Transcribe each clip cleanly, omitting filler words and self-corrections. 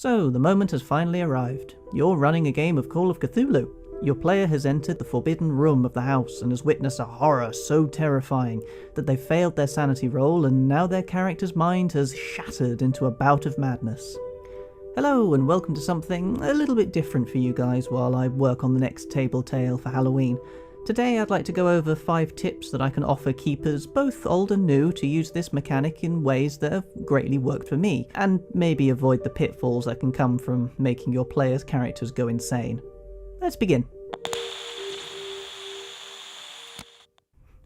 So, the moment has finally arrived. You're running a game of Call of Cthulhu. Your player has entered the forbidden room of the house and has witnessed a horror so terrifying that they've failed their sanity roll and now their character's mind has shattered into a bout of madness. Hello and welcome to something a little bit different for you guys while I work on the next table tale for Halloween. Today I'd like to go over 5 tips that I can offer keepers, both old and new, to use this mechanic in ways that have greatly worked for me, and maybe avoid the pitfalls that can come from making your players' characters go insane. Let's begin.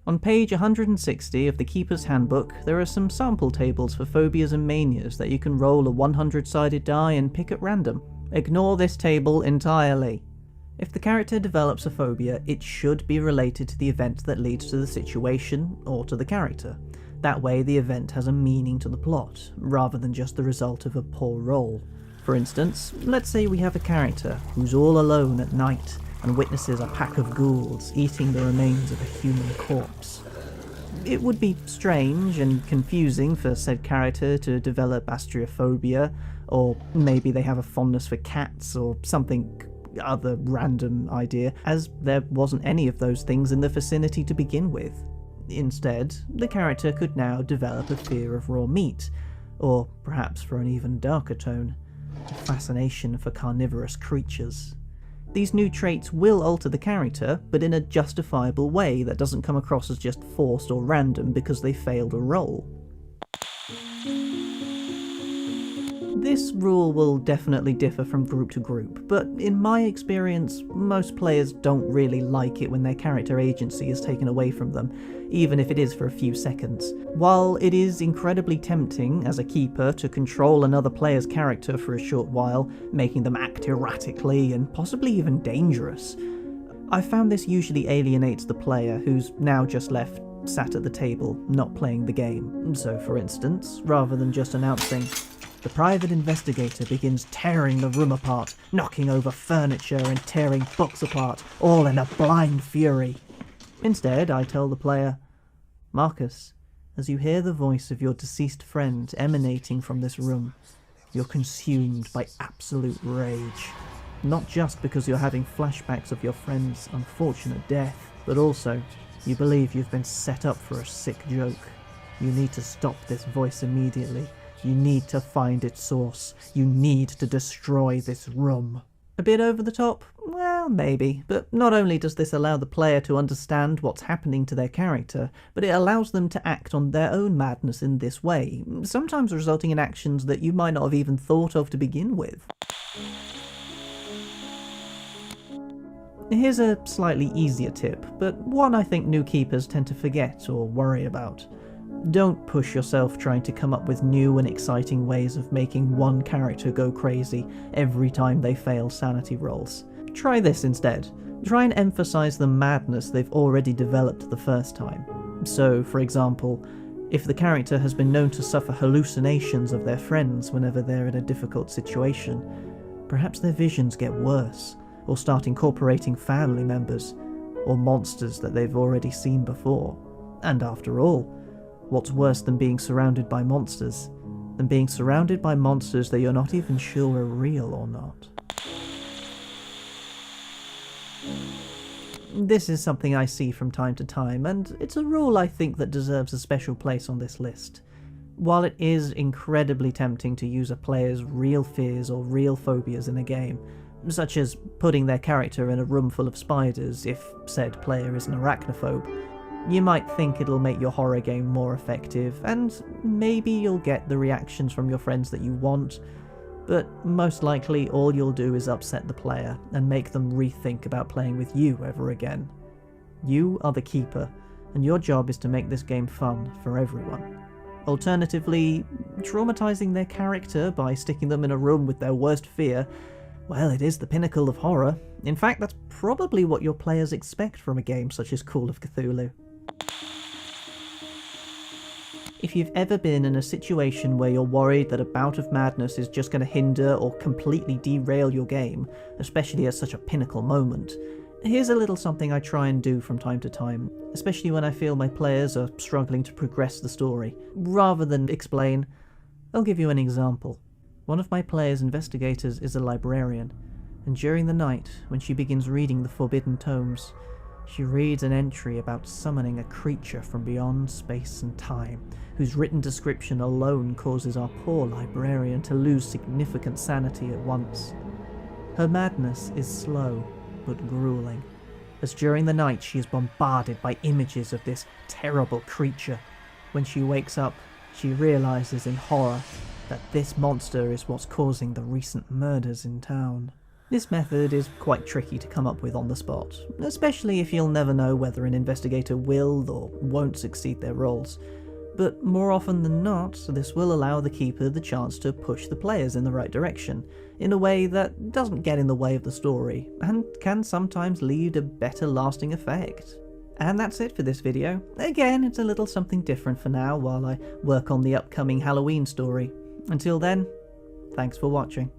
On page 160 of the Keeper's Handbook, there are some sample tables for phobias and manias that you can roll a 100-sided die and pick at random. Ignore this table entirely. If the character develops a phobia, it should be related to the event that leads to the situation, or to the character. That way the event has a meaning to the plot, rather than just the result of a poor roll. For instance, let's say we have a character who's all alone at night and witnesses a pack of ghouls eating the remains of a human corpse. It would be strange and confusing for said character to develop astriophobia, or maybe they have a fondness for cats or something other random idea, as there wasn't any of those things in the vicinity to begin with. Instead, the character could now develop a fear of raw meat, or perhaps for an even darker tone, a fascination for carnivorous creatures. These new traits will alter the character, but in a justifiable way that doesn't come across as just forced or random because they failed a roll. This rule will definitely differ from group to group, but in my experience, most players don't really like it when their character agency is taken away from them, even if it is for a few seconds. While it is incredibly tempting as a keeper to control another player's character for a short while, making them act erratically and possibly even dangerous, I found this usually alienates the player who's now just left sat at the table, not playing the game. So for instance, rather than just announcing, the private investigator begins tearing the room apart, knocking over furniture and tearing books apart, all in a blind fury. Instead, I tell the player, Marcus, as you hear the voice of your deceased friend emanating from this room, you're consumed by absolute rage. Not just because you're having flashbacks of your friend's unfortunate death, but also you believe you've been set up for a sick joke. You need to stop this voice immediately. You need to find its source. You need to destroy this room. A bit over the top? Well, maybe. But not only does this allow the player to understand what's happening to their character, but it allows them to act on their own madness in this way, sometimes resulting in actions that you might not have even thought of to begin with. Here's a slightly easier tip, but one I think new keepers tend to forget or worry about. Don't push yourself trying to come up with new and exciting ways of making one character go crazy every time they fail sanity rolls. Try this instead. Try and emphasize the madness they've already developed the first time. So, for example, if the character has been known to suffer hallucinations of their friends whenever they're in a difficult situation, perhaps their visions get worse, or start incorporating family members, or monsters that they've already seen before. And after all, what's worse than being surrounded by monsters? Than being surrounded by monsters that you're not even sure are real or not. This is something I see from time to time, and it's a rule I think that deserves a special place on this list. While it is incredibly tempting to use a player's real fears or real phobias in a game, such as putting their character in a room full of spiders if said player is an arachnophobe, you might think it'll make your horror game more effective, and maybe you'll get the reactions from your friends that you want, but most likely all you'll do is upset the player and make them rethink about playing with you ever again. You are the keeper, and your job is to make this game fun for everyone. Alternatively, traumatizing their character by sticking them in a room with their worst fear, well, it is the pinnacle of horror. In fact, that's probably what your players expect from a game such as Call of Cthulhu. If you've ever been in a situation where you're worried that a bout of madness is just going to hinder or completely derail your game, especially at such a pinnacle moment, here's a little something I try and do from time to time, especially when I feel my players are struggling to progress the story. Rather than explain, I'll give you an example. One of my player's investigators is a librarian, and during the night, when she begins reading the forbidden tomes, she reads an entry about summoning a creature from beyond space and time, whose written description alone causes our poor librarian to lose significant sanity at once. Her madness is slow, but grueling, as during the night she is bombarded by images of this terrible creature. When she wakes up, she realizes in horror that this monster is what's causing the recent murders in town. This method is quite tricky to come up with on the spot, especially if you'll never know whether an investigator will or won't succeed their roles. But more often than not, this will allow the keeper the chance to push the players in the right direction, in a way that doesn't get in the way of the story, and can sometimes leave a better lasting effect. And that's it for this video. Again, it's a little something different for now while I work on the upcoming Halloween story. Until then, thanks for watching.